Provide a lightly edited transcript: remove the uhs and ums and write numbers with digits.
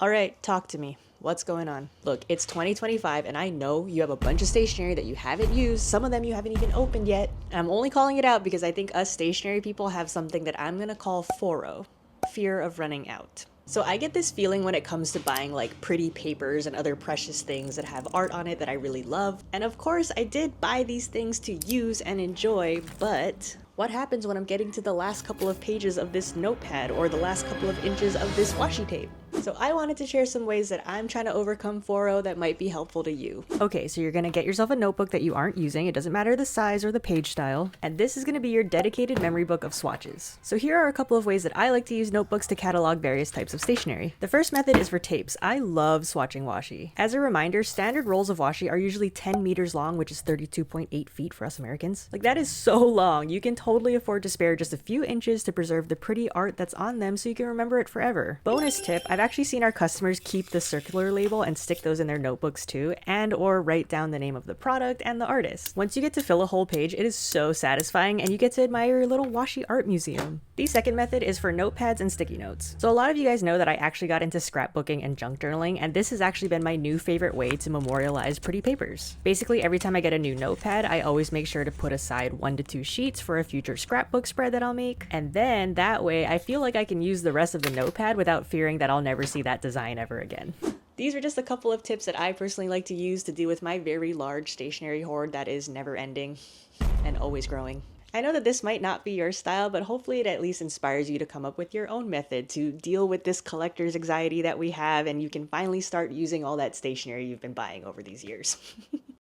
All right, talk to me. What's going on? Look, it's 2025 and I know you have a bunch of stationery that you haven't used. Some of them you haven't even opened yet. And I'm only calling it out because I think us stationery people have something that I'm gonna call FORO, fear of running out. So I get this feeling when it comes to buying like pretty papers and other precious things that have art on it that I really love. And of course, I did buy these things to use and enjoy, but what happens when I'm getting to the last couple of pages of this notepad or the last couple of inches of this washi tape? So I wanted to share some ways that I'm trying to overcome FORO that might be helpful to you. Okay, so you're gonna get yourself a notebook that you aren't using. It doesn't matter the size or the page style. And this is gonna be your dedicated memory book of swatches. So here are a couple of ways that I like to use notebooks to catalog various types of stationery. The first method is for tapes. I love swatching washi. As a reminder, standard rolls of washi are usually 10 meters long, which is 32.8 feet for us Americans. Like that is so long. You can totally afford to spare just a few inches to preserve the pretty art that's on them so you can remember it forever. Bonus tip, I've actually seen our customers keep the circular label and stick those in their notebooks too, and or write down the name of the product and the artist. Once you get to fill a whole page, it is so satisfying and you get to admire your little washi art museum. The second method is for notepads and sticky notes. So a lot of you guys know that I actually got into scrapbooking and junk journaling, and this has actually been my new favorite way to memorialize pretty papers. Basically, every time I get a new notepad, I always make sure to put aside 1 to 2 sheets for a future scrapbook spread that I'll make, and then that way I feel like I can use the rest of the notepad without fearing that I'll never see that design ever again. These are just a couple of tips that I personally like to use to deal with my very large stationery hoard that is never ending and always growing. I know that this might not be your style, but hopefully it at least inspires you to come up with your own method to deal with this collector's anxiety that we have, and you can finally start using all that stationery you've been buying over these years.